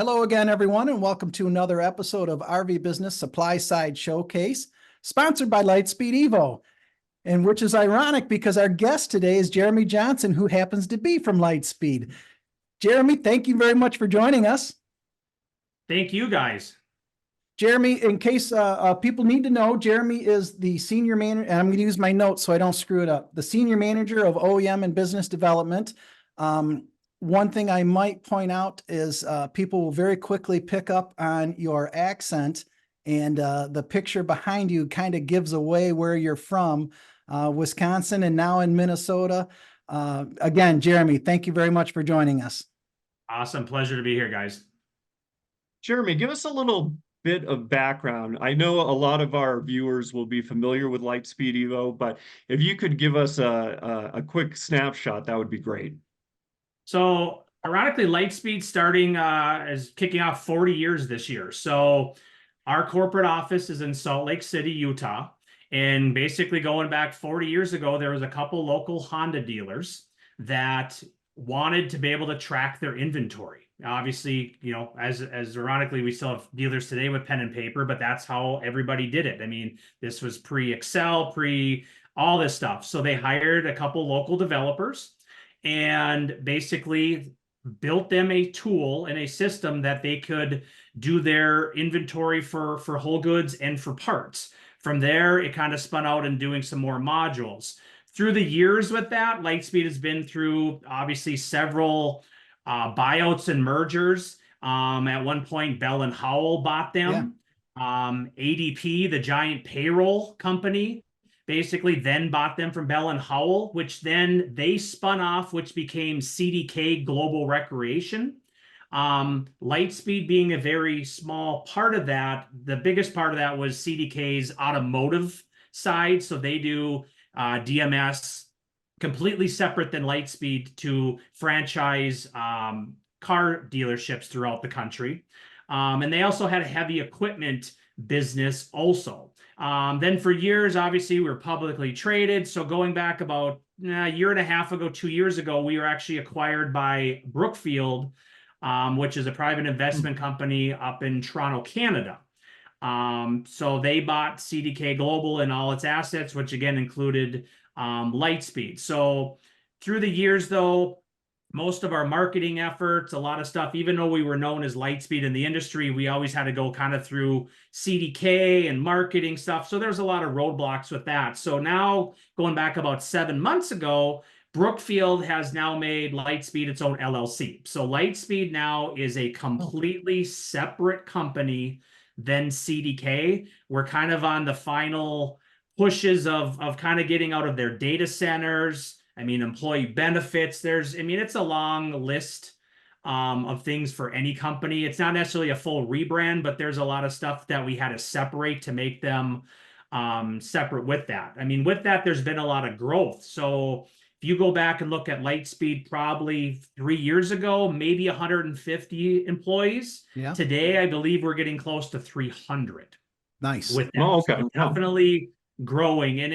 Hello again, everyone, and welcome to another episode of RV Business Supply Side Showcase, sponsored by Lightspeed Evo, and which is ironic because our guest today is Jeremy Johnson, who happens to be from Lightspeed. Jeremy, thank you very much for joining us. Thank you, guys. Jeremy, in case people need to know, Jeremy is the senior manager, and I'm going to use my notes so I don't screw it up, the senior manager of OEM and business development. One thing I might point out is people will very quickly pick up on your accent, and the picture behind you kind of gives away where you're from, Wisconsin and now in Minnesota. Again, Jeremy, thank you very much for joining us. Awesome. Pleasure to be here, guys. Jeremy, give us a little bit of background. I know a lot of our viewers will be familiar with Lightspeed Evo, but if you could give us a quick snapshot, that would be great. So, ironically, Lightspeed starting is kicking off 40 years this year. So, our corporate office is in Salt Lake City, Utah. And basically, going back 40 years ago, there was a couple local Honda dealers that wanted to be able to track their inventory. Obviously, you know, as ironically, we still have dealers today with pen and paper, but that's how everybody did it. I mean, this was pre-Excel, all this stuff. So they hired a couple local developers and basically built them a tool and a system that they could do their inventory for whole goods and for parts. From there, it kind of spun out and doing some more modules. Through the years with that, Lightspeed has been through obviously several buyouts and mergers. At one point, Bell and Howell bought them. Yeah. ADP, the giant payroll company, basically then bought them from Bell and Howell, which then they spun off, which became CDK Global Recreation. Lightspeed being a very small part of that, the biggest part of that was CDK's automotive side. So they do DMS, completely separate than Lightspeed, to franchise car dealerships throughout the country. And they also had a heavy equipment business also. Then for years, obviously, we were publicly traded. So going back about a year and a half ago, 2 years ago, we were actually acquired by Brookfield, which is a private investment company up in Toronto, Canada. So they bought CDK Global and all its assets, which again included Lightspeed. So through the years, though, most of our marketing efforts, a lot of stuff, even though we were known as Lightspeed in the industry, we always had to go kind of through CDK and marketing stuff. So there's a lot of roadblocks with that. So now going back about 7 months ago, Brookfield has now made Lightspeed its own LLC. So Lightspeed now is a completely separate company than CDK. We're kind of on the final pushes of kind of getting out of their data centers. I mean, employee benefits. It's a long list of things for any company. It's not necessarily a full rebrand, but there's a lot of stuff that we had to separate to make them separate with that. I mean, with that, there's been a lot of growth. So if you go back and look at Lightspeed probably 3 years ago, maybe 150 employees. Yeah. Today, I believe we're getting close to 300. Nice. With that. Oh, okay. So definitely growing. And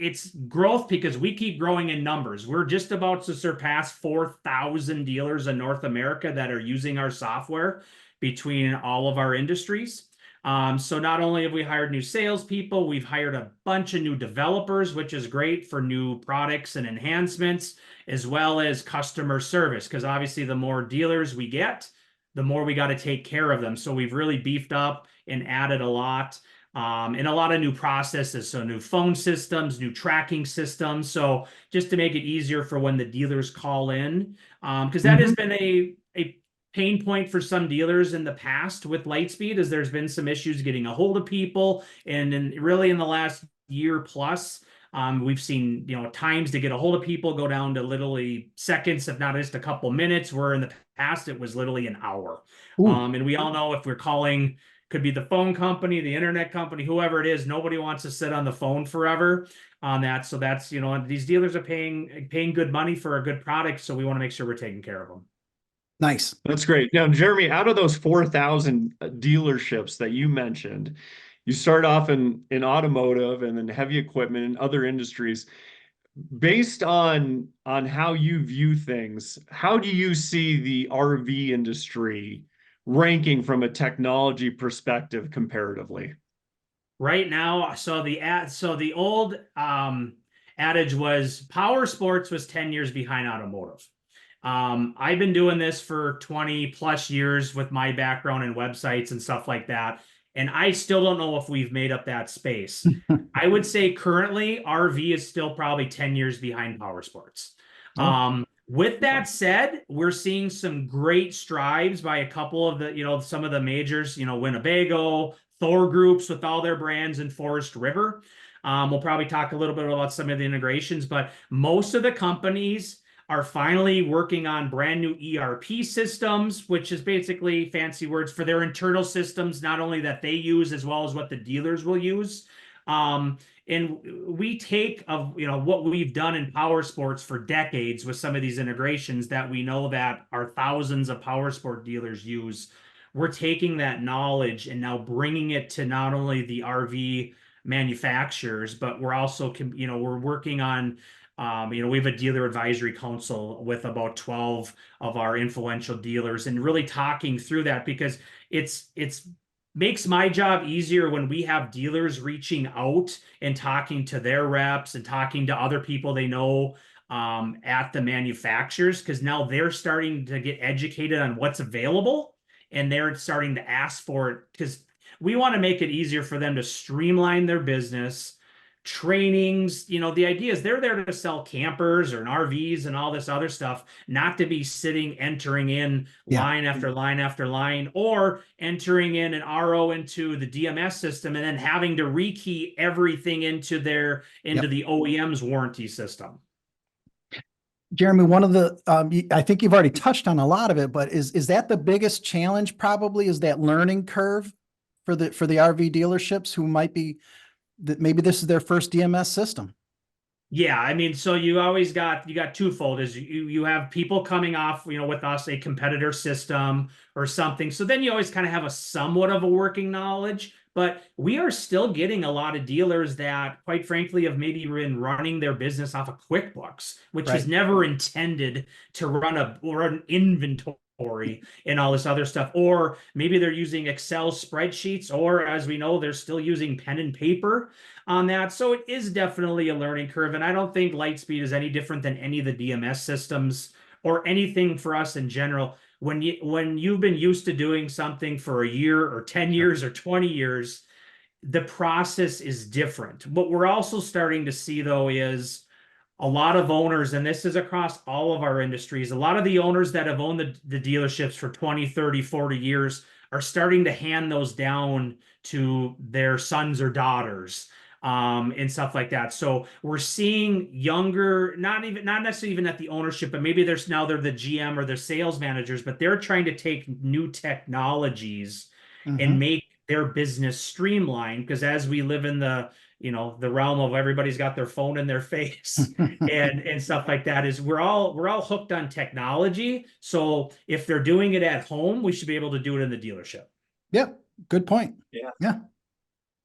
it's growth because we keep growing in numbers. We're just about to surpass 4,000 dealers in North America that are using our software between all of our industries. So not only have we hired new salespeople, we've hired a bunch of new developers, which is great for new products and enhancements, as well as customer service, because obviously the more dealers we get, the more we got to take care of them. So we've really beefed up and added a lot. And a lot of new processes, so new phone systems, new tracking systems. So just to make it easier for when the dealers call in, because that has been a pain point for some dealers in the past with Lightspeed, is there's been some issues getting a hold of people. And really in the last year plus, we've seen, times to get a hold of people go down to literally seconds, if not just a couple minutes, where in the past it was literally an hour. And we all know if we're calling, could be the phone company, the internet company, whoever it is, nobody wants to sit on the phone forever on that. So that's, these dealers are paying good money for a good product. So we want to make sure we're taking care of them. Nice. That's great. Now, Jeremy, out of those 4,000 dealerships that you mentioned, you start off in automotive and then heavy equipment and other industries. based on how you view things, how do you see the RV industry ranking from a technology perspective comparatively? Right now, so the old adage was power sports was 10 years behind automotive. I've been doing this for 20 plus years with my background in websites and stuff like that, and I still don't know if we've made up that space. I would say currently RV is still probably 10 years behind power sports. Oh, With that said, we're seeing some great strides by a couple of the, some of the majors, Winnebago, Thor groups with all their brands, and Forest River. We'll probably talk a little bit about some of the integrations, but most of the companies are finally working on brand new ERP systems, which is basically fancy words for their internal systems, not only that they use as well as what the dealers will use. And we take of what we've done in power sports for decades with some of these integrations that we know that our thousands of power sport dealers use. We're taking that knowledge and now bringing it to not only the RV manufacturers, but we're also we're working on we have a dealer advisory council with about 12 of our influential dealers and really talking through that because it's makes my job easier when we have dealers reaching out and talking to their reps and talking to other people they know at the manufacturers because now they're starting to get educated on what's available and they're starting to ask for it because we want to make it easier for them to streamline their business trainings. The idea is they're there to sell campers or RVs and all this other stuff, not to be sitting entering in yeah. line after line after line, or entering in an RO into the DMS system and then having to rekey everything into Yep. the OEM's warranty system. Jeremy, one of the, I think you've already touched on a lot of it, but is that the biggest challenge probably is that learning curve for the RV dealerships who might be that maybe this is their first DMS system? Yeah, I mean, so you got twofold is you have people coming off, with us a competitor system or something. So then you always kind of have a somewhat of a working knowledge, but we are still getting a lot of dealers that, quite frankly, have maybe been running their business off of QuickBooks, which is Right. never intended to run an inventory and all this other stuff. Or maybe they're using Excel spreadsheets, or as we know, they're still using pen and paper on that. So it is definitely a learning curve. And I don't think Lightspeed is any different than any of the DMS systems or anything for us in general. When you've been used to doing something for a year or 10 years or 20 years, the process is different. What we're also starting to see though is a lot of owners, and this is across all of our industries, a lot of the owners that have owned the dealerships for 20, 30, 40 years are starting to hand those down to their sons or daughters and stuff like that. So we're seeing younger, not necessarily even at the ownership, but maybe they're the GM or the sales managers, but they're trying to take new technologies and make their business streamlined because as we live in the realm of everybody's got their phone in their face and stuff like that is we're all hooked on technology. So if they're doing it at home, we should be able to do it in the dealership. Yep. Good point. Yeah. Yeah.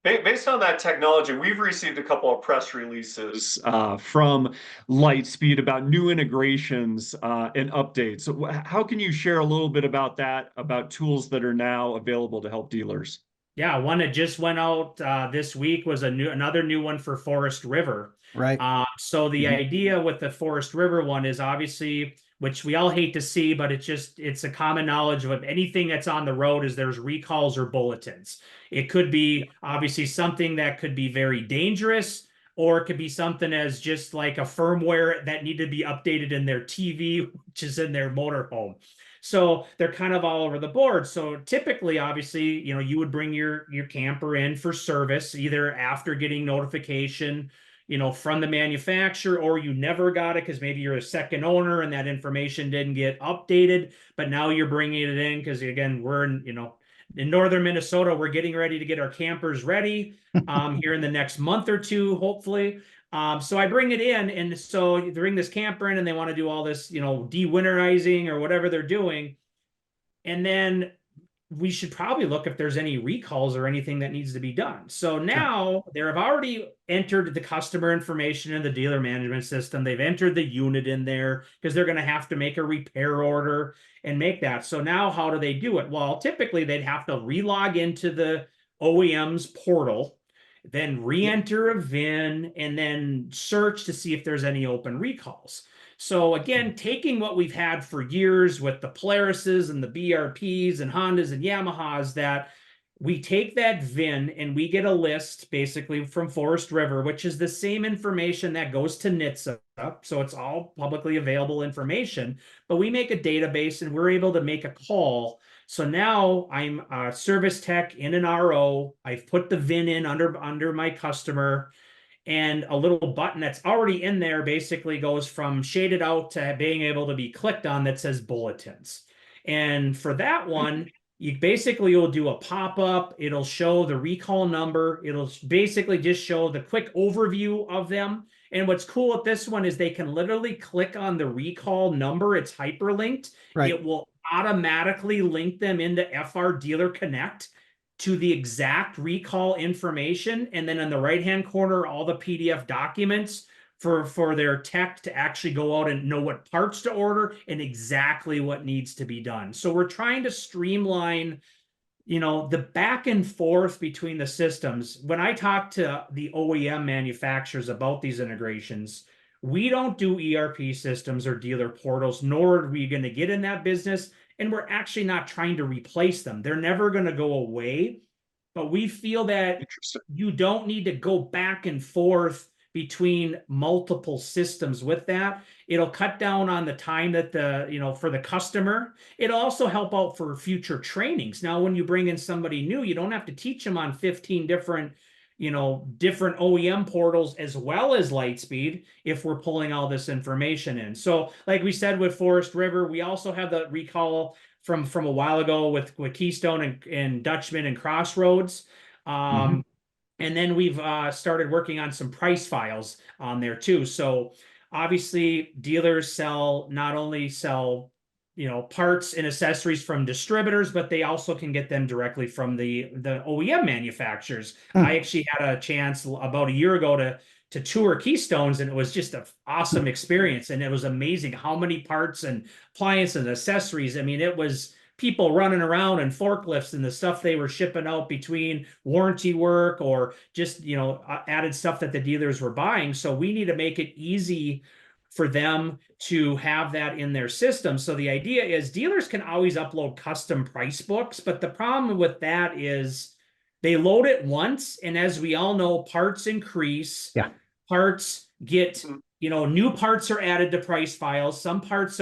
Based on that technology, we've received a couple of press releases from Lightspeed about new integrations and updates. So how can you share a little bit about that, about tools that are now available to help dealers? Yeah, one that just went out this week was another new one for Forest River. Right. So the idea with the Forest River one is obviously, which we all hate to see, but it's a common knowledge of anything that's on the road is there's recalls or bulletins. It could be obviously something that could be very dangerous, or it could be something as just like a firmware that needed to be updated in their TV, which is in their motorhome. So they're kind of all over the board. So typically, obviously, you would bring your camper in for service, either after getting notification, from the manufacturer, or you never got it because maybe you're a second owner and that information didn't get updated, but now you're bringing it in because again, we're in northern Minnesota, we're getting ready to get our campers ready here in the next month or two, hopefully. So I bring it in, and so they bring this camper in, and they want to do all this, dewinterizing or whatever they're doing, and then we should probably look if there's any recalls or anything that needs to be done. So now they have already entered the customer information in the dealer management system. They've entered the unit in there because they're going to have to make a repair order and make that. So now how do they do it? Well, typically they'd have to relog into the OEM's portal, then re-enter a VIN, and then search to see if there's any open recalls. So again, taking what we've had for years with the Polarises and the BRPs and Hondas and Yamahas, that we take that VIN and we get a list basically from Forest River, which is the same information that goes to NHTSA. So it's all publicly available information, but we make a database and we're able to make a call. So now I'm a service tech in an RO. I've put the VIN in under my customer, and a little button that's already in there basically goes from shaded out to being able to be clicked on that says bulletins. And for that one, you basically will do a pop-up. It'll show the recall number. It'll basically just show the quick overview of them. And what's cool with this one is they can literally click on the recall number. It's hyperlinked. Right. It will automatically link them into FR Dealer Connect to the exact recall information. And then in the right-hand corner, all the PDF documents for their tech to actually go out and know what parts to order and exactly what needs to be done. So we're trying to streamline, the back and forth between the systems. When I talk to the OEM manufacturers about these integrations, we don't do ERP systems or dealer portals, nor are we going to get in that business. And we're actually not trying to replace them. They're never going to go away. But we feel that you don't need to go back and forth between multiple systems with that. It'll cut down on the time that for the customer. It'll also help out for future trainings. Now, when you bring in somebody new, you don't have to teach them on 15 different OEM portals as well as Lightspeed if we're pulling all this information in. So like we said with Forest River, we also have the recall from a while ago with Keystone and Dutchman and Crossroads. And then we've started working on some price files on there too. So obviously dealers not only sell parts and accessories from distributors, but they also can get them directly from the OEM manufacturers. I actually had a chance about a year ago to tour Keystones, and it was just an awesome experience. And it was amazing how many parts and appliances and accessories. I mean, it was people running around and forklifts and the stuff they were shipping out between warranty work or just, added stuff that the dealers were buying. So we need to make it easy for them to have that in their system. So the idea is dealers can always upload custom price books, but the problem with that is they load it once. And as we all know, parts increase. Yeah. Parts get, new parts are added to price files. Some parts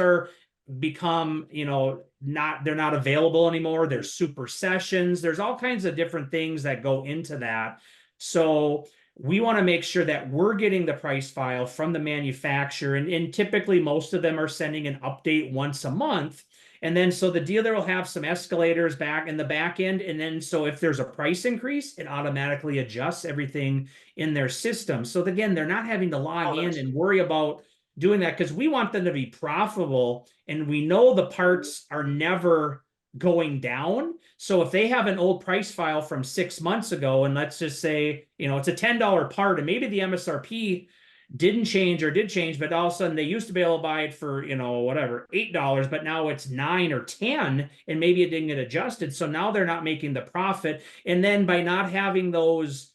become, they're not available anymore. There's supersessions. There's all kinds of different things that go into that. So we want to make sure that we're getting the price file from the manufacturer. And typically most of them are sending an update once a month. And then so the dealer will have some escalators back in the back end. And then so if there's a price increase, it automatically adjusts everything in their system. So again, they're not having to log in and worry about doing that, because we want them to be profitable. And we know the parts are never going down. So if they have an old price file from 6 months ago, and let's just say, it's a $10 part, and maybe the MSRP didn't change or did change, but all of a sudden they used to be able to buy it for, whatever, $8, but now it's $9 or $10, and maybe it didn't get adjusted. So now they're not making the profit. And then by not having those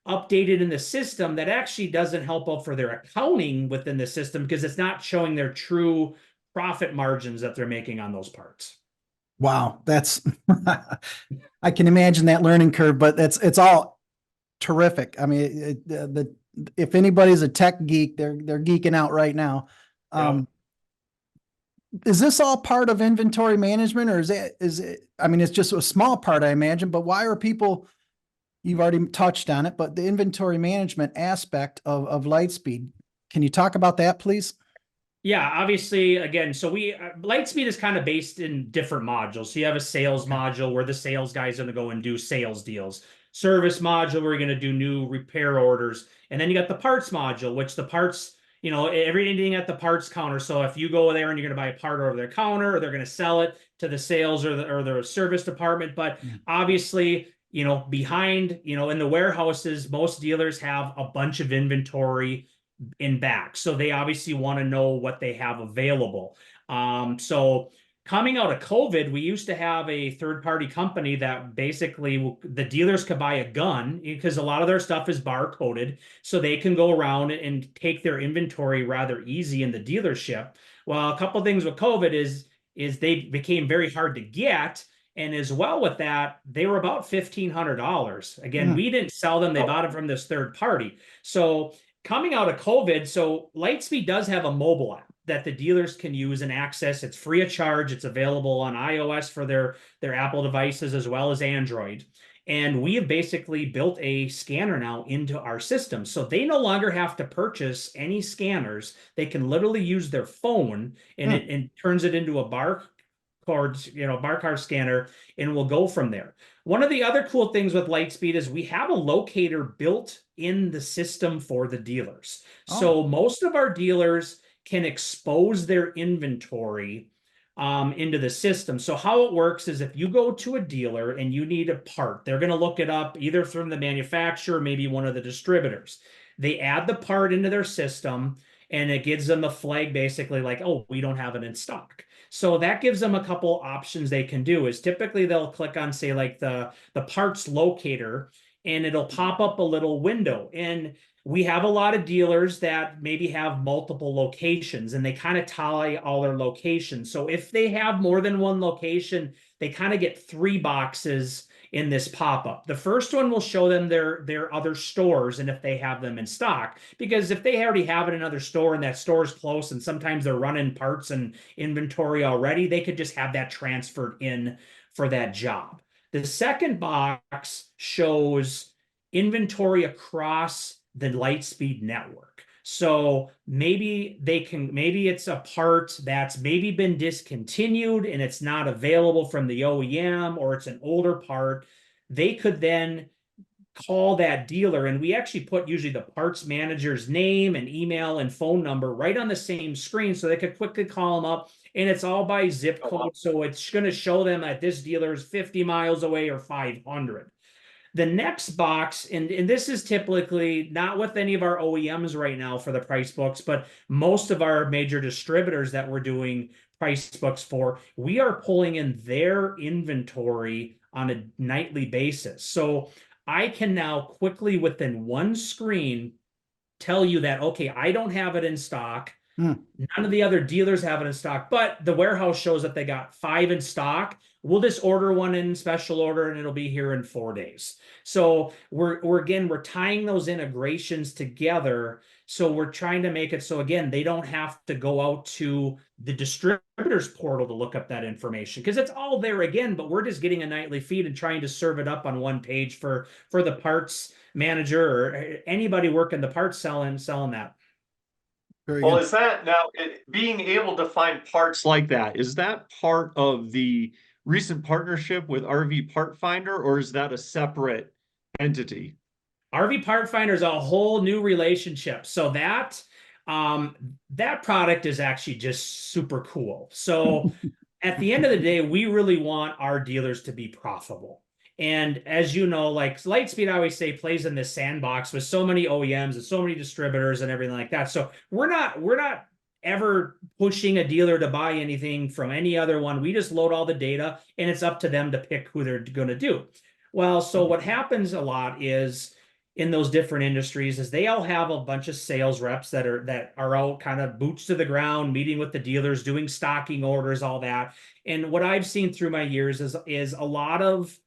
updated in the system, that actually doesn't help out for their accounting within the system, because it's not showing their true profit margins that they're making on those parts. Wow, that's I can imagine that learning curve, but it's all terrific. I mean, if anybody's a tech geek, they're geeking out right now. Is this all part of inventory management, or is it, I mean, it's just a small part, I imagine, but why are people, you've already touched on it, but the inventory management aspect of Lightspeed, can you talk about that, please? Yeah, obviously, again, so Lightspeed is kind of based in different modules. So you have a sales module where the sales guys are going to go and do sales deals. Service module where you're going to do new repair orders. And then you got the parts module, which the parts, you know, everything at the parts counter. So if you go there and you're going to buy a part over their counter, or they're going to sell it to the sales or the service department. But obviously, you know, behind, you know, in the warehouses, most dealers have a bunch of inventory in back. So they obviously want to know what they have available. So coming out of COVID, we used to have a third-party company that basically the dealers could buy a gun because a lot of their stuff is barcoded, so they can go around and take their inventory rather easy in the dealership. Well, a couple of things with COVID is they became very hard to get. And as well with that, they were about $1,500. Again, we didn't sell them. They bought it from this third party. So coming out of COVID, so Lightspeed does have a mobile app that the dealers can use and access. It's free of charge. It's available on iOS for their Apple devices as well as Android. And we have basically built a scanner now into our system. So they no longer have to purchase any scanners. They can literally use their phone and it turns it into a barcode scanner, and we'll go from there. One of the other cool things with Lightspeed is we have a locator built in the system for the dealers. So most of our dealers can expose their inventory into the system. So how it works is if you go to a dealer and you need a part, they're going to look it up either from the manufacturer, maybe one of the distributors. They add the part into their system and it gives them a flag basically like, oh, we don't have it in stock. So that gives them a couple options they can do is typically they'll click on, say, like the parts locator, and it'll pop up a little window. And we have a lot of dealers that maybe have multiple locations and they kind of tie all their locations. So if they have more than one location, they kind of get 3 boxes in this pop-up. The first one will show them their other stores and if they have them in stock. Because if they already have it in another store and that store is close and sometimes they're running parts and inventory already, they could just have that transferred in for that job. The second box shows inventory across the Lightspeed network. So maybe it's a part that's maybe been discontinued and it's not available from the OEM, or it's an older part. They could then call that dealer, and we actually put usually the parts manager's name and email and phone number right on the same screen so they could quickly call them up, and it's all by zip code. So it's going to show them that this dealer is 50 miles away or 500. The next box, and this is typically not with any of our OEMs right now for the price books, but most of our major distributors that we're doing price books for, we are pulling in their inventory on a nightly basis. So I can now quickly within one screen tell you that, okay, I don't have it in stock. None of the other dealers have it in stock, but the warehouse shows that they got 5 in stock. We'll just order one in special order and it'll be here in 4 days. So we're tying those integrations together. So we're trying to make it so, again, they don't have to go out to the distributor's portal to look up that information because it's all there again, but we're just getting a nightly feed and trying to serve it up on one page for the parts manager or anybody working the parts selling that. Very Well, good. is that now being able to find parts like that, is that part of the recent partnership with RV Part Finder, or is that a separate entity? RV Part Finder is a whole new relationship. So that product is actually just super cool. So at the end of the day, we really want our dealers to be profitable. And as you know, like Lightspeed, I always say, plays in this sandbox with so many OEMs and so many distributors and everything like that. So we're not ever pushing a dealer to buy anything from any other one. We just load all the data and it's up to them to pick who they're going to do. Well, so what happens a lot is in those different industries is they all have a bunch of sales reps that are out kind of boots to the ground, meeting with the dealers, doing stocking orders, all that. And what I've seen through my years is a lot of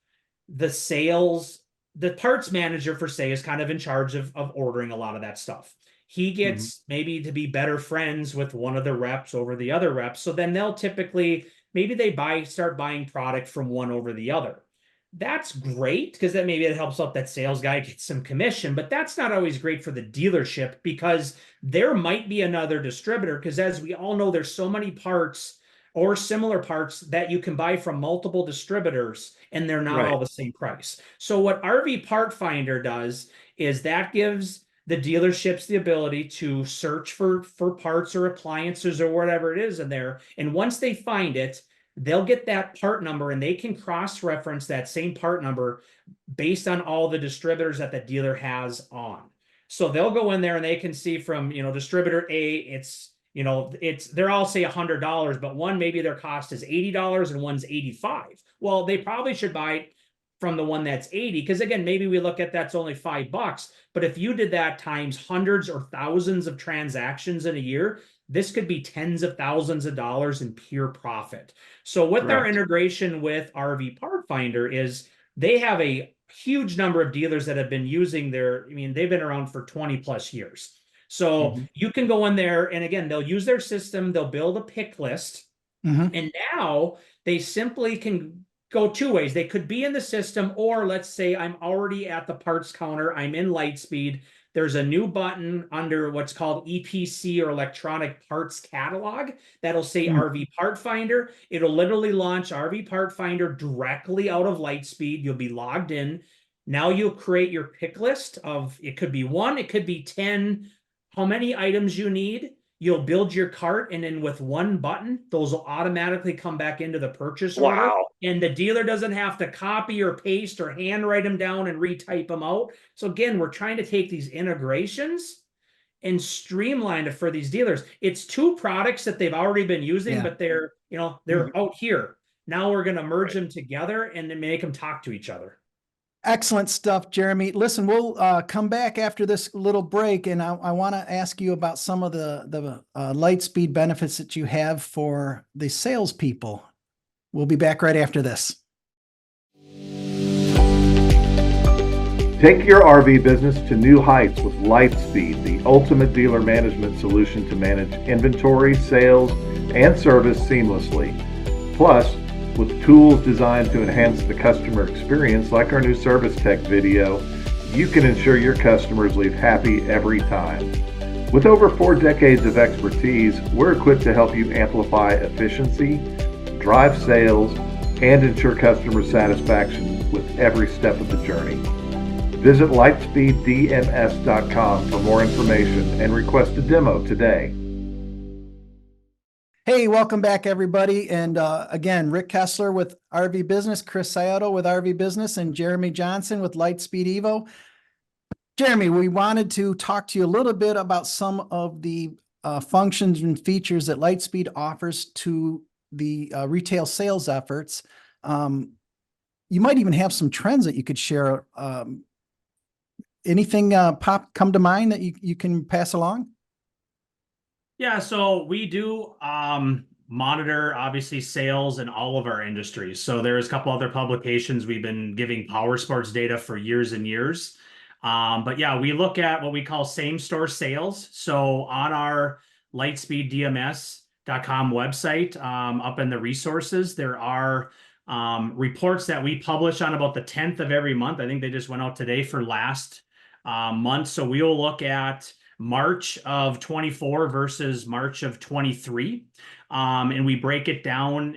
the parts manager for say is kind of in charge of ordering a lot of that stuff. He gets maybe to be better friends with one of the reps over the other reps. So then they'll typically, maybe they start buying product from one over the other. That's great because then maybe it helps out that sales guy get some commission, but that's not always great for the dealership because there might be another distributor because as we all know, there's so many parts or similar parts that you can buy from multiple distributors and they're not all the same price. So what RV Part Finder does is that gives the dealerships the ability to search for parts or appliances or whatever it is in there. And once they find it, they'll get that part number and they can cross-reference that same part number based on all the distributors that the dealer has on. So they'll go in there and they can see from, distributor A, they're all say $100, but one, maybe their cost is $80 and one's $85. Well, they probably should buy it from the one that's 80, because again, maybe we look at that's only $5, but if you did that times hundreds or thousands of transactions in a year, this could be tens of thousands of dollars in pure profit. So with our integration with RV Part Finder is they have a huge number of dealers that have been using they've been around for 20 plus years. So you can go in there and again, they'll use their system, they'll build a pick list, and now they simply can go two ways. They could be in the system, or let's say I'm already at the parts counter, I'm in Lightspeed. There's a new button under what's called EPC or electronic parts catalog that'll say RV Part Finder. It'll literally launch RV Part Finder directly out of Lightspeed. You'll be logged in. Now you'll create your pick list of, it could be 1, it could be 10, how many items you need. You'll build your cart, and then with one button, those will automatically come back into the purchase order. And the dealer doesn't have to copy or paste or handwrite them down and retype them out. So again, we're trying to take these integrations and streamline it for these dealers. It's 2 products that they've already been using, but they're out here. Now we're going to merge them together and then make them talk to each other. Excellent stuff, Jeremy. Listen, we'll come back after this little break, and I want to ask you about some of the Lightspeed benefits that you have for the salespeople. We'll be back right after this. Take your RV business to new heights with Lightspeed, the ultimate dealer management solution to manage inventory, sales, and service seamlessly. Plus, with tools designed to enhance the customer experience, like our new service tech video, you can ensure your customers leave happy every time. With over 4 decades of expertise, we're equipped to help you amplify efficiency, drive sales, and ensure customer satisfaction with every step of the journey. Visit lightspeeddms.com for more information and request a demo today. Hey, welcome back, everybody. And again, Rick Kessler with RVBusiness, Chris Scioto with RVBusiness, and Jeremy Johnson with Lightspeed Evo. Jeremy, we wanted to talk to you a little bit about some of the functions and features that Lightspeed offers to the retail sales efforts. You might even have some trends that you could share. Anything come to mind that you can pass along? Yeah, so we do monitor obviously sales in all of our industries. So there's a couple other publications we've been giving power sports data for years and years. But yeah, we look at what we call same store sales. So on our lightspeeddms.com website, up in the resources, there are reports that we publish on about the 10th of every month. I think they just went out today for last month. So we will look at March of 24 versus March of 23. And we break it down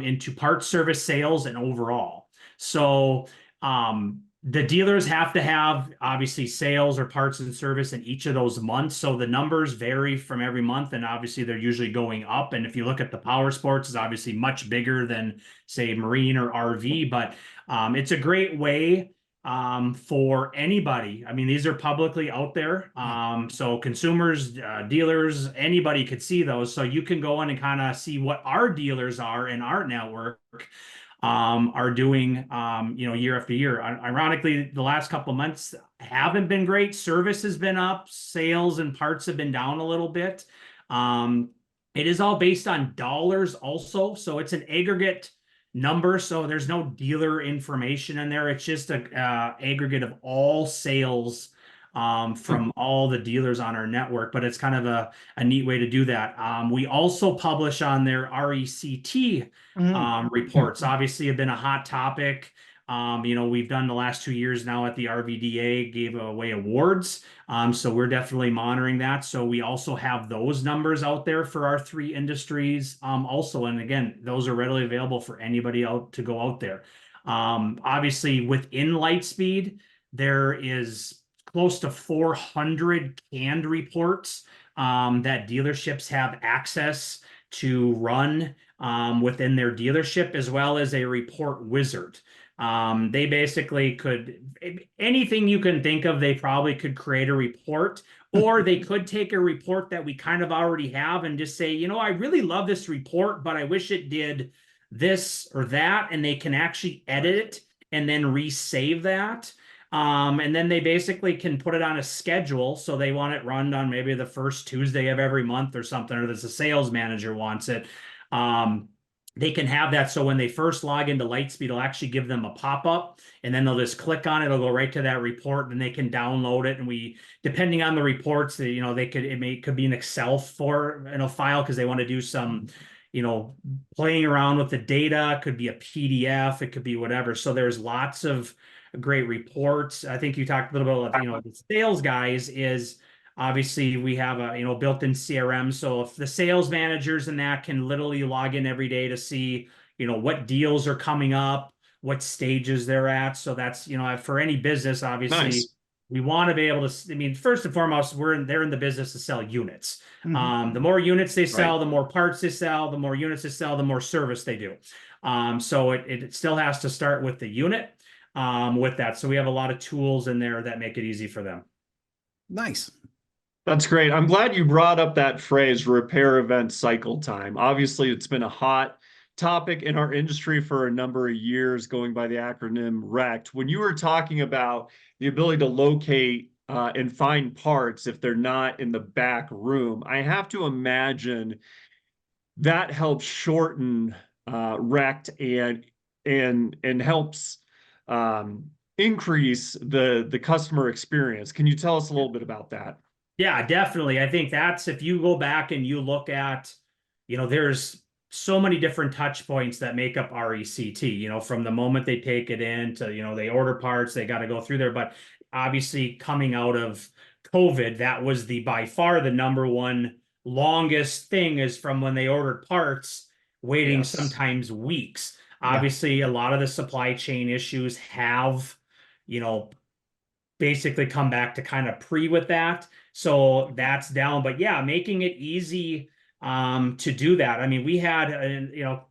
into parts, service, sales, and overall. So the dealers have to have obviously sales or parts and service in each of those months. So the numbers vary from every month, and obviously they're usually going up. And if you look at the power sports, it's obviously much bigger than say marine or RV, but it's a great way for anybody. I mean, these are publicly out there. So consumers, dealers, anybody could see those. So you can go in and kind of see what our dealers are in our network are doing, year after year. Ironically, the last couple of months haven't been great. Service has been up, sales and parts have been down a little bit. It is all based on dollars also. So it's an aggregate number. So there's no dealer information in there. It's just a aggregate of all sales from all the dealers on our network, but it's kind of a neat way to do that. We also publish on their RECT reports. Obviously have been a hot topic. We've done the last 2 years now at the RVDA, gave away awards. So we're definitely monitoring that. So we also have those numbers out there for our 3 industries also. And again, those are readily available for anybody out to go out there. Obviously within Lightspeed, there is close to 400 canned reports that dealerships have access to run within their dealership, as well as a report wizard. They basically could, anything you can think of, they probably could create a report, or they could take a report that we kind of already have and just say, you know, I really love this report, but I wish it did this or that, and they can actually edit it and then resave that. And then they basically can put it on a schedule. So they want it run on maybe the first Tuesday of every month or something, or the sales manager wants it. They can have that. So when they first log into Lightspeed, it'll actually give them a pop-up, and then they'll just click on it. It'll go right to that report, and they can download it. And we, depending on the reports, you know, they could, could be an Excel file, because they want to do some, you know, playing around with the data. It could be a PDF, it could be whatever. So there's lots of great reports. I think you talked a little bit about, you know, the sales guys is obviously we have a, you know, built-in CRM. So if the sales managers and that can literally log in every day to see, you know, what deals are coming up, what stages they're at. So that's, you know, for any business, obviously, Nice. we want to be able to, I mean, first and foremost, they're in the business to sell units. Mhm. The more units they sell, Right. the more parts they sell, the more units they sell, the more service they do. So it still has to start with the unit with that. So we have a lot of tools in there that make it easy for them. Nice. That's great. I'm glad you brought up that phrase, repair event cycle time. Obviously, it's been a hot topic in our industry for a number of years, going by the acronym RECT. When you were talking about the ability to locate and find parts if they're not in the back room, I have to imagine that helps shorten RECT and helps increase the customer experience. Can you tell us a little bit about that? Yeah, definitely. I think that's, if you go back and you look at, you know, there's so many different touch points that make up RECT, you know, from the moment they take it in to, you know, they order parts, they got to go through there. But obviously coming out of COVID, that was by far the number one longest thing, is from when they ordered parts, waiting Yes. sometimes weeks. Yeah. Obviously, a lot of the supply chain issues have, you know, basically come back to kind of with that. So that's down, but yeah, making it easy to do that. I mean, we had, you know,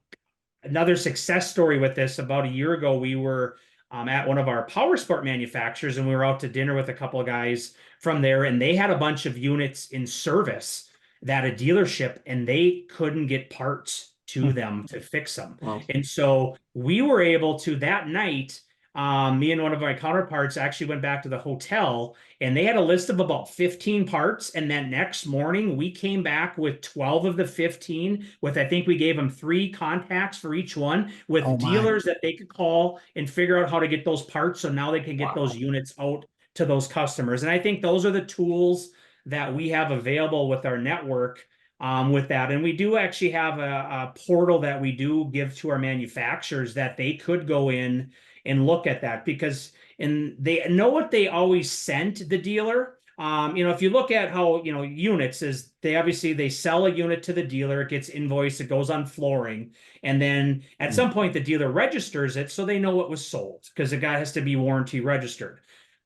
another success story with this. About a year ago, we were at one of our power sport manufacturers, and we were out to dinner with a couple of guys from there, and they had a bunch of units in service that a dealership, and they couldn't get parts to them to fix them. Wow. And so we were able to, that night, me and one of my counterparts actually went back to the hotel, and they had a list of about 15 parts. And then next morning we came back with 12 of the 15 with, I think we gave them 3 contacts for each one, with Oh my. dealers that they could call and figure out how to get those parts. So now they can get Wow. those units out to those customers. And I think those are the tools that we have available with our network with that. And we do actually have a portal that we do give to our manufacturers that they could go in and look at that, because they know what they always sent the dealer. You know, if you look at how, you know, units is, they sell a unit to the dealer, it gets invoiced, it goes on flooring, and then at some point the dealer registers it, so they know it was sold, because the guy has to be warranty registered.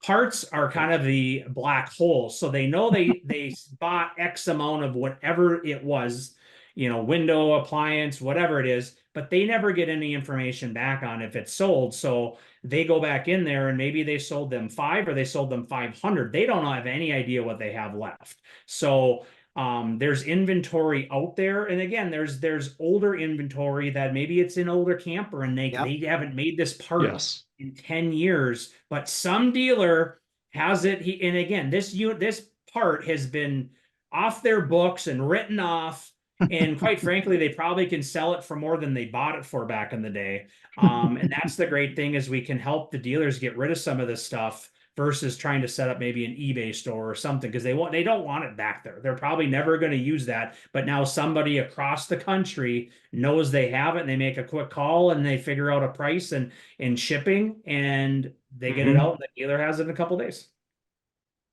Parts are kind of the black hole, so they know they bought X amount of whatever it was, you know, window, appliance, whatever it is, but they never get any information back on if it's sold. So they go back in there, and maybe they sold them 5 or they sold them 500. They don't have any idea what they have left. So there's inventory out there. And again, there's older inventory that maybe it's an older camper, and they haven't made this part Yes. in 10 years, but some dealer has it. And again, this part has been off their books and written off. And quite frankly, they probably can sell it for more than they bought it for back in the day. And that's the great thing, is we can help the dealers get rid of some of this stuff versus trying to set up maybe an eBay store or something, because they don't want it back there. They're probably never going to use that. But now somebody across the country knows they have it, and they make a quick call and they figure out a price and shipping, and they get it out, and the dealer has it in a couple of days.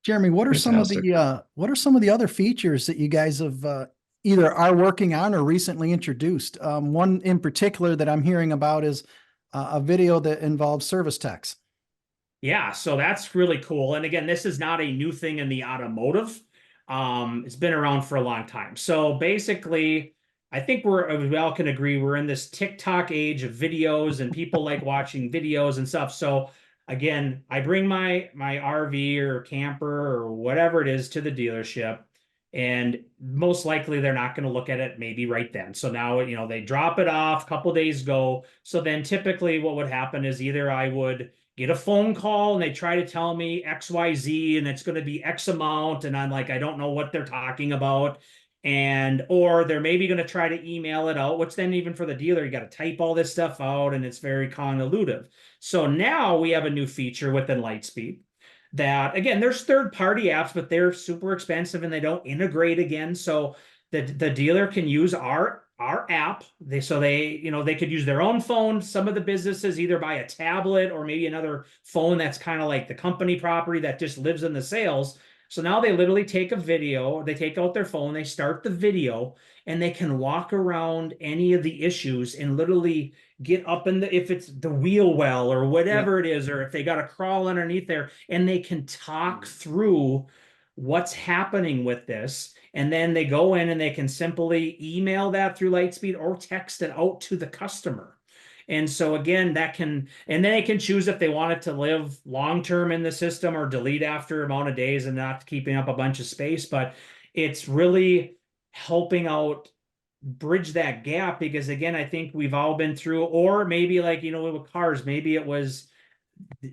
Jeremy, what are Fantastic. some of the other features that you guys have either are working on or recently introduced? One in particular that I'm hearing about is a video that involves service techs. Yeah, so that's really cool. And again, this is not a new thing in the automotive. It's been around for a long time. So basically, I think we all can agree we're in this TikTok age of videos and people like watching videos and stuff. So again, I bring my RV or camper or whatever it is to the dealership, and most likely they're not going to look at it maybe right then. So now, they drop it off, a couple days go. So then typically what would happen is either I would get a phone call and they try to tell me XYZ and it's going to be X amount. And I'm like, I don't know what they're talking about. Or they're maybe going to try to email it out, which then even for the dealer, you got to type all this stuff out and it's very convolutive. So now we have a new feature within Lightspeed that, again, there's third-party apps, but they're super expensive and they don't integrate again. So the dealer can use our app. They could use their own phone. Some of the businesses either buy a tablet or maybe another phone that's kind of like the company property that just lives in the sales. So now they literally take a video, they take out their phone, they start the video, and they can walk around any of the issues and literally get up if it's the wheel well or whatever it is, or if they got to crawl underneath there, and they can talk through what's happening with this. And then they go in and they can simply email that through Lightspeed or text it out to the customer. And so again, and then they can choose if they want it to live long-term in the system or delete after an amount of days and not keeping up a bunch of space. But it's really helping out bridge that gap, because again, I think we've all been through, or maybe like, with cars, maybe it was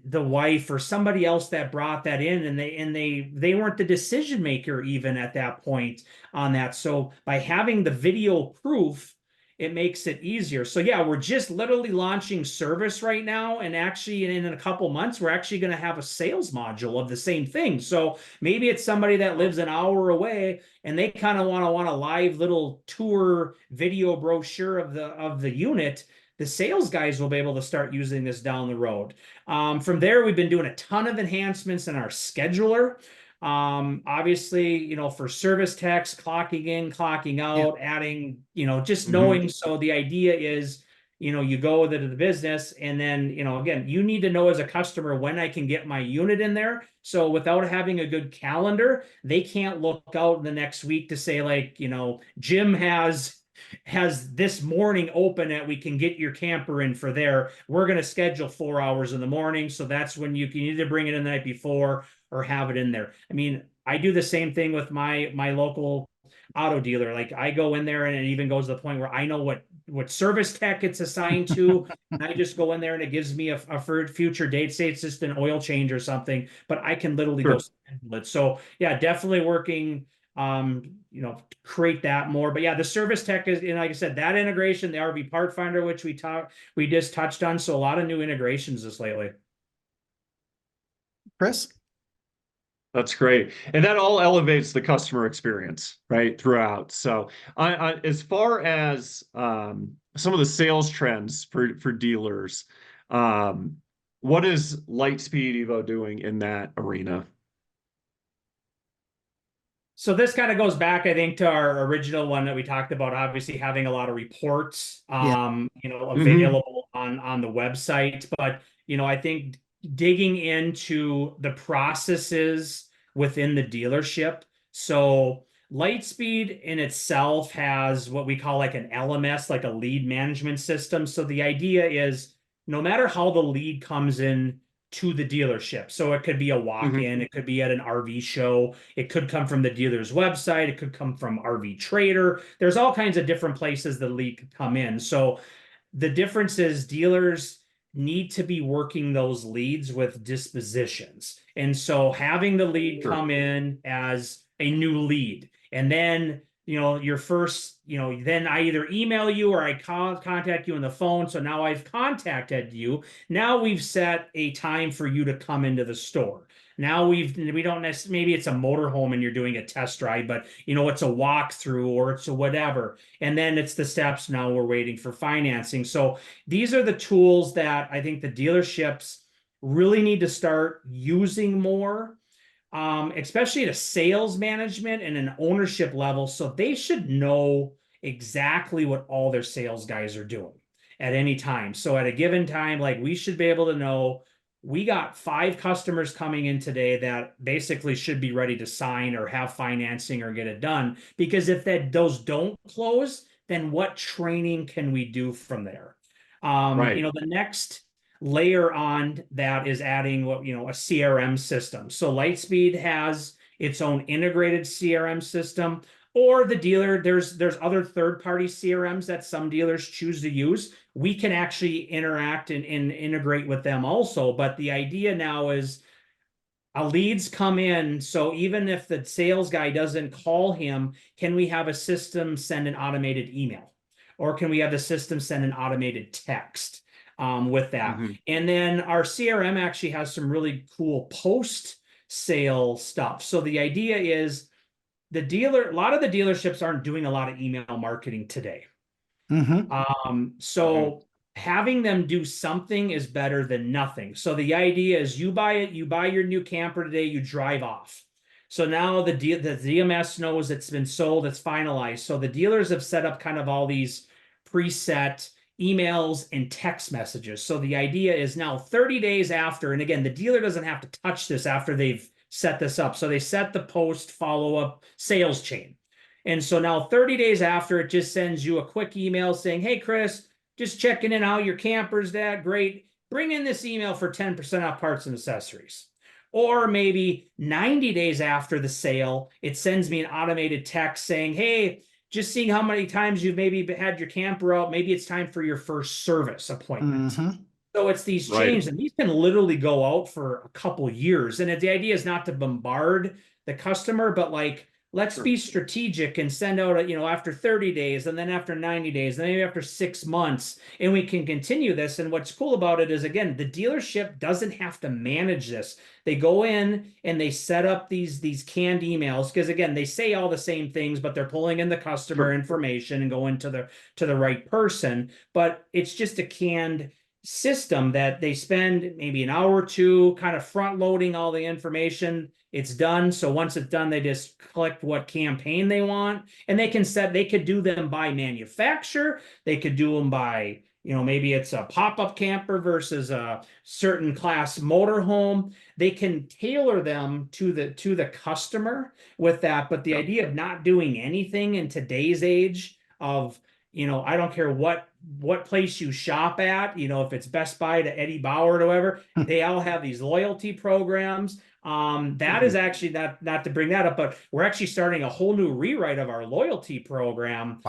the wife or somebody else that brought that in, and they weren't the decision maker even at that point on that. So by having the video proof, it makes it easier. So yeah, we're just literally launching service right now, and actually in a couple months we're actually going to have a sales module of the same thing. So maybe it's somebody that lives an hour away and they kind of want a live little tour video brochure of the unit. The sales guys will be able to start using this down the road. From there, we've been doing a ton of enhancements in our scheduler. Obviously, for service techs, clocking in, clocking out, adding, just knowing. So the idea is, you go to the business, and then, again, you need to know as a customer when I can get my unit in there. So without having a good calendar, they can't look out in the next week to say like, Jim has this morning open that we can get your camper in for there. We're going to schedule 4 hours in the morning. So that's when you can either bring it in the night before or have it in there. I mean, I do the same thing with my local auto dealer. Like I go in there and it even goes to the point where I know what service tech it's assigned to. And I just go in there and it gives me a future date. Say it's just an oil change or something, but I can literally go schedule it. So yeah, definitely working create that more. But yeah, the service tech is, like I said, that integration, the RV part finder, which we just touched on. So a lot of new integrations this lately. Chris? That's great. And that all elevates the customer experience, right, throughout. So as far as some of the sales trends for dealers, what is Lightspeed Evo doing in that arena? So this kind of goes back, I think, to our original one that we talked about, obviously having a lot of reports, available on the website. But, I think digging into the processes within the dealership. So Lightspeed in itself has what we call like an LMS, like a lead management system. So the idea is no matter how the lead comes in to the dealership. So it could be a walk-in, it could be at an RV show, it could come from the dealer's website, it could come from RV Trader. There's all kinds of different places the lead could come in. So the difference is dealers need to be working those leads with dispositions. And so having the lead come in as a new lead, and then your first, then I either email you or I contact you on the phone. So now I've contacted you. Now we've set a time for you to come into the store. Now we don't necessarily, maybe it's a motorhome and you're doing a test drive, but it's a walkthrough or it's a whatever. And then it's the steps. Now we're waiting for financing. So these are the tools that I think the dealerships really need to start using more. Especially at a sales management and an ownership level. So they should know exactly what all their sales guys are doing at any time. So at a given time, like we should be able to know we got 5 customers coming in today that basically should be ready to sign or have financing or get it done. Because if those don't close, then what training can we do from there? Right. You know, the next layer on that is adding a CRM system. So Lightspeed has its own integrated CRM system, or the dealer, there's other third-party CRMs that some dealers choose to use. We can actually interact and integrate with them also. But the idea now is leads come in. So even if the sales guy doesn't call him, can we have a system send an automated email? Or can we have the system send an automated text with that? And then our CRM actually has some really cool post-sale stuff. So the idea is a lot of the dealerships aren't doing a lot of email marketing today. So having them do something is better than nothing. So the idea is you buy your new camper today, you drive off. So now the DMS knows it's been sold, it's finalized. So the dealers have set up kind of all these preset emails and text messages. So the idea is now 30 days after, and again, the dealer doesn't have to touch this after they've set this up. So they set the post follow-up sales chain. And so now 30 days after, it just sends you a quick email saying, hey, Chris, just checking in how your camper's at. Great. Bring in this email for 10% off parts and accessories. Or maybe 90 days after the sale, it sends me an automated text saying, hey, just seeing how many times you've maybe had your camper out. Maybe it's time for your first service appointment. So it's these chains, and these can literally go out for a couple years. And the idea is not to bombard the customer, but like, let's be strategic and send out, after 30 days, and then after 90 days, and then maybe after 6 months, and we can continue this. And what's cool about it is, again, the dealership doesn't have to manage this. They go in and they set up these canned emails, because again, they say all the same things, but they're pulling in the customer information and going to the right person. But it's just a canned system that they spend maybe an hour or two kind of front loading all the information. It's done. So once it's done, they just click what campaign they want, and they could do them by manufacturer. They could do them by, maybe it's a pop-up camper versus a certain class motorhome. They can tailor them to the customer with that. But the idea of not doing anything in today's age of, I don't care what place you shop at, if it's Best Buy to Eddie Bauer or whatever, they all have these loyalty programs. That is actually not to bring that up, but we're actually starting a whole new rewrite of our loyalty program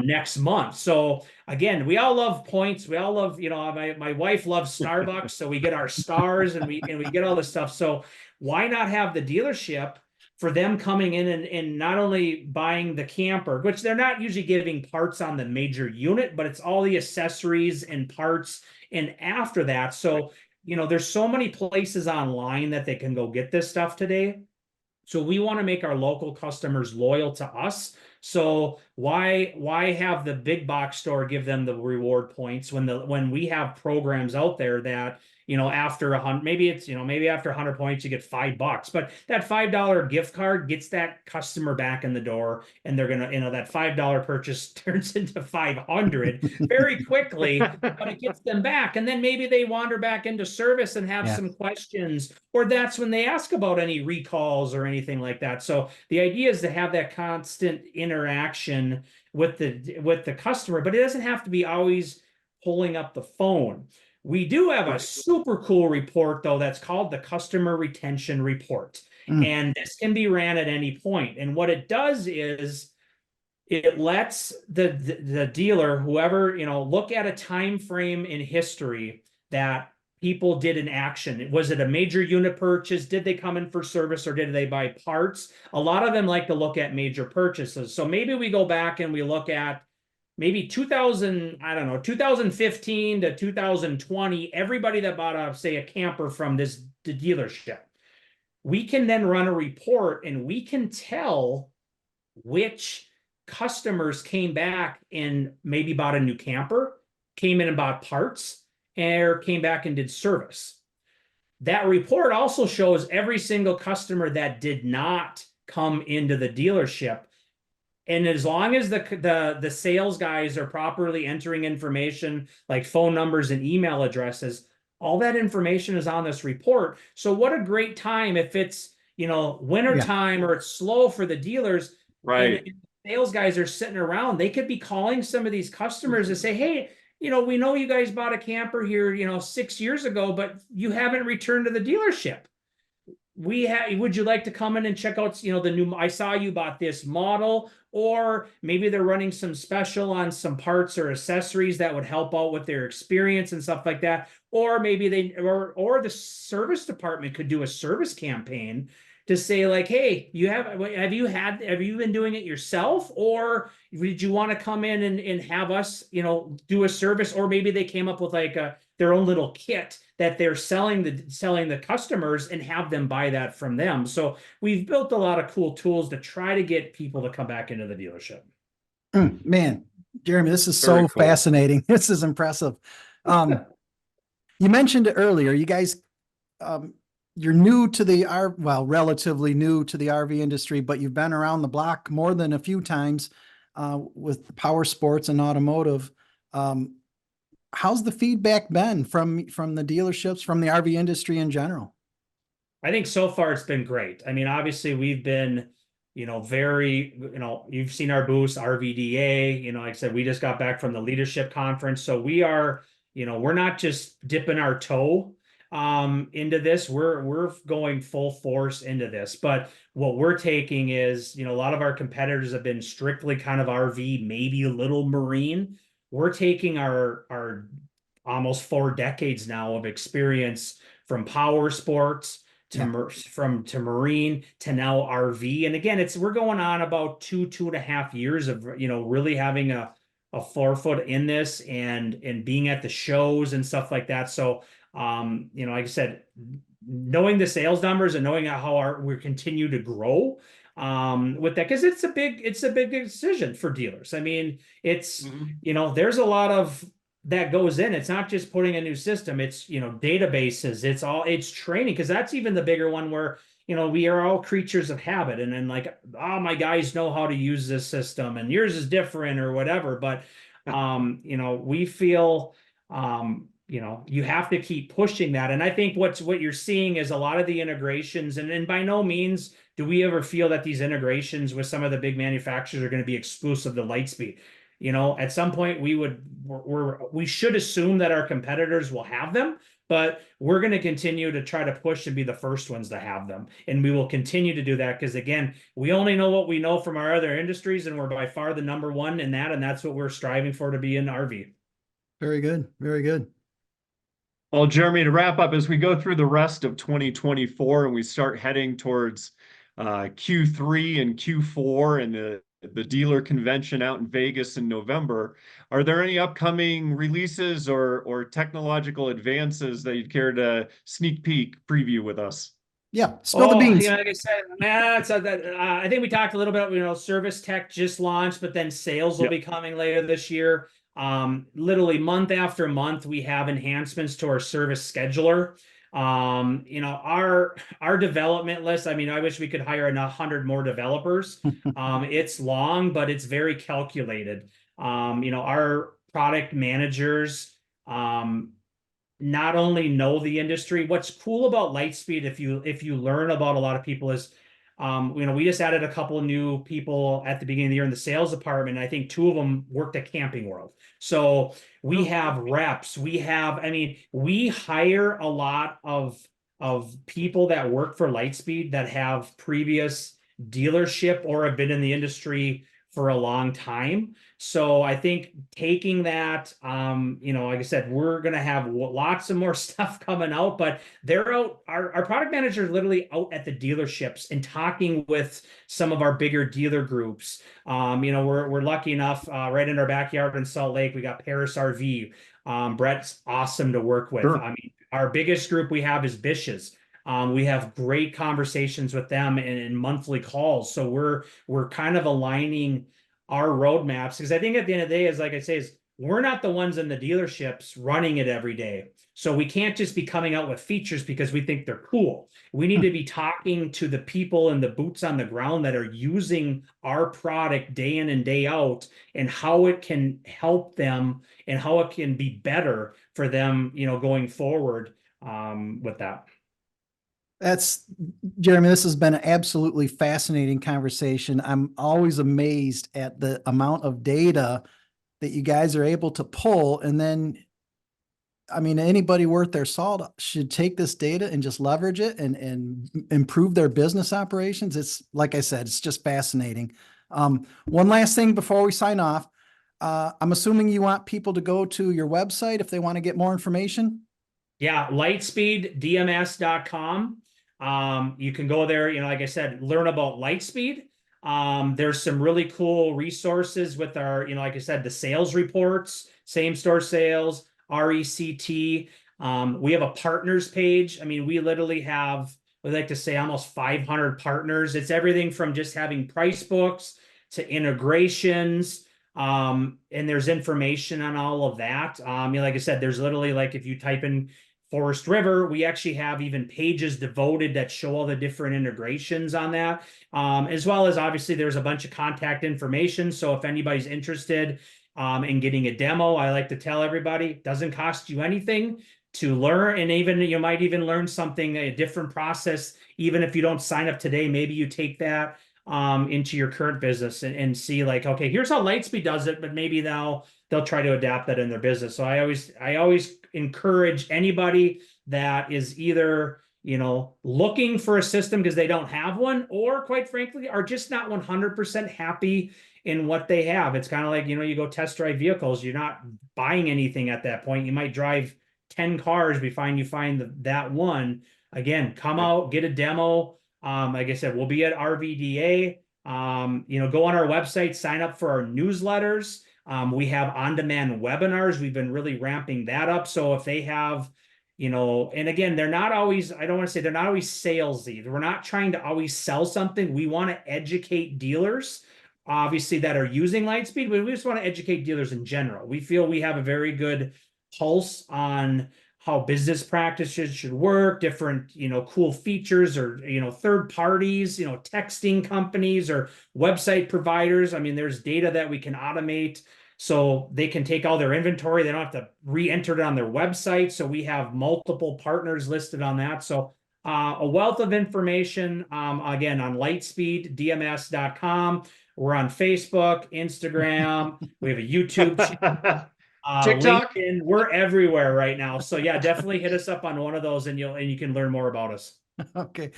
next month. So again, we all love points. We all love, my wife loves Starbucks, so we get our stars and we get all this stuff. So why not have the dealership for them coming in and not only buying the camper, which they're not usually giving parts on the major unit, but it's all the accessories and parts. And after that, so, there's so many places online that they can go get this stuff today. So we want to make our local customers loyal to us. So why have the big box store give them the reward points when we have programs out there that, after 100, maybe after 100 points, you get $5, but that $5 gift card gets that customer back in the door, and they're going to, that $5 purchase turns into 500 very quickly, but it gets them back. And then maybe they wander back into service and have some questions, or that's when they ask about any recalls or anything like that. So the idea is to have that constant interaction with the customer, but it doesn't have to be always pulling up the phone. We do have a super cool report, though, that's called the Customer Retention Report. And this can be ran at any point. And what it does is it lets the dealer, whoever, look at a time frame in history that people did an action. Was it a major unit purchase? Did they come in for service, or did they buy parts? A lot of them like to look at major purchases. So maybe we go back and we look at maybe 2015 to 2020, everybody that bought a camper from the dealership. We can then run a report, and we can tell which customers came back and maybe bought a new camper, came in and bought parts, or came back and did service. That report also shows every single customer that did not come into the dealership. And as long as the sales guys are properly entering information like phone numbers and email addresses, All that information is on this report. So what a great time if it's, winter time or it's slow for the dealers. Right. And sales guys are sitting around. They could be calling some of these customers and say, hey, we know you guys bought a camper here, 6 years ago, but you haven't returned to the dealership. Would you like to come in and check out, the new, I saw you bought this model, or maybe they're running some special on some parts or accessories that would help out with their experience and stuff like that. Or maybe or the service department could do a service campaign to say like, hey, have you been doing it yourself, or did you want to come in and have us, do a service? Or maybe they came up with like their own little kit that they're selling the customers and have them buy that from them. So we've built a lot of cool tools to try to get people to come back into the dealership. Man, Jeremy, this is Very so cool. fascinating. This is impressive. You mentioned it earlier, you guys, you're new to relatively new to the RV industry, but you've been around the block more than a few times with power sports and automotive. How's the feedback been from the dealerships, from the RV industry in general? I think so far it's been great. I mean, obviously we've been, very, you've seen our booths, RVDA, like I said, we just got back from the leadership conference. So we are, we're not just dipping our toe into this. We're going full force into this. But what we're taking is, a lot of our competitors have been strictly kind of RV, maybe a little marine. We're taking our almost 4 decades now of experience from power sports to marine to now RV. And again, we're going on about 2.5 years of, really having a forefoot in this and being at the shows and stuff like that. So, like I said, knowing the sales numbers and knowing how we continue to grow with that, because it's a big decision for dealers. I mean, it's there's a lot of that goes in. It's not just putting a new system, it's databases, it's training, because that's even the bigger one where we are all creatures of habit, and then like, oh, my guys know how to use this system and yours is different or whatever. But we feel you have to keep pushing that. And I think what you're seeing is a lot of the integrations, and by no means do we ever feel that these integrations with some of the big manufacturers are going to be exclusive to Lightspeed. At some point we should assume that our competitors will have them, but we're going to continue to try to push and be the first ones to have them. And we will continue to do that because, again, we only know what we know from our other industries, and we're by far the number one in that. And that's what we're striving for, to be in RV. Very good. Very good. Well, Jeremy, to wrap up, as we go through the rest of 2024 and we start heading towards Q3 and Q4 and the dealer convention out in Vegas in November, are there any upcoming releases or technological advances that you'd care to sneak peek preview with us? Yeah, spill the beans. Like I said, I think we talked a little bit. Service tech just launched, but then sales will be coming later this year. Literally month after month, we have enhancements to our service scheduler. Our development list, I mean, I wish we could hire 100 more developers. It's long, but it's very calculated. Our product managers not only know the industry. What's cool about Lightspeed, if you learn about a lot of people, is we just added a couple of new people at the beginning of the year in the sales department. I think 2 of them worked at Camping World. So we have reps. We hire a lot of people that work for Lightspeed that have previous dealership or have been in the industry for a long time. So I think taking that, like I said, we're going to have lots of more stuff coming out, but they're out. Our product manager is literally out at the dealerships and talking with some of our bigger dealer groups. We're lucky enough, right in our backyard in Salt Lake, we got Paris RV. Brett's awesome to work with. Sure. I mean, our biggest group we have is Bish's. We have great conversations with them in monthly calls. So we're kind of aligning our roadmaps, because I think at the end of the day, like I say, is we're not the ones in the dealerships running it every day. So we can't just be coming out with features because we think they're cool. We need to be talking to the people and the boots on the ground that are using our product day in and day out, and how it can help them and how it can be better for them, going forward with that. That's Jeremy, this has been an absolutely fascinating conversation. I'm always amazed at the amount of data that you guys are able to pull. And then, I mean, anybody worth their salt should take this data and just leverage it and improve their business operations. It's like I said, it's just fascinating. One last thing before we sign off. I'm assuming you want people to go to your website if they want to get more information. Yeah, lightspeeddms.com. You can go there, like I said, learn about Lightspeed. There's some really cool resources with our, like I said, the sales reports, same store sales, RECT. We have a partners page. I mean, we literally have, we like to say, almost 500 partners. It's everything from just having price books to integrations. And there's information on all of that. Like I said, there's literally, like, if you type in Forest River, we actually have even pages devoted that show all the different integrations on that. As well as, obviously, there's a bunch of contact information. So if anybody's interested in getting a demo, I like to tell everybody, it doesn't cost you anything to learn. And even you might even learn something, a different process, even if you don't sign up today. Maybe you take that into your current business and see, like, okay, here's how Lightspeed does it, but maybe now they'll try to adapt that in their business. So I always encourage anybody that is either, looking for a system because they don't have one, or quite frankly, are just not 100% happy in what they have. It's kind of like, you go test drive vehicles. You're not buying anything at that point. You might drive 10 cars before you find that one. Again, come out, get a demo. Like I said, we'll be at RVDA. Go on our website, sign up for our newsletters. We have on-demand webinars. We've been really ramping that up. So if they have, and again, they're not always, I don't want to say they're not always salesy. We're not trying to always sell something. We want to educate dealers, obviously, that are using Lightspeed, but we just want to educate dealers in general. We feel we have a very good pulse on how business practices should work, different, cool features, or, third parties, texting companies or website providers. I mean, there's data that we can automate so they can take all their inventory. They don't have to re-enter it on their website. So we have multiple partners listed on that. So a wealth of information, again, on lightspeeddms.com. We're on Facebook, Instagram. We have a YouTube channel. TikTok. LinkedIn, we're everywhere right now. So yeah, definitely hit us up on one of those, and you can learn more about us. Okay.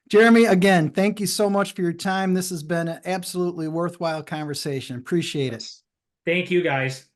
Jeremy, again, thank you so much for your time. This has been an absolutely worthwhile conversation. Appreciate it. Thank you, guys.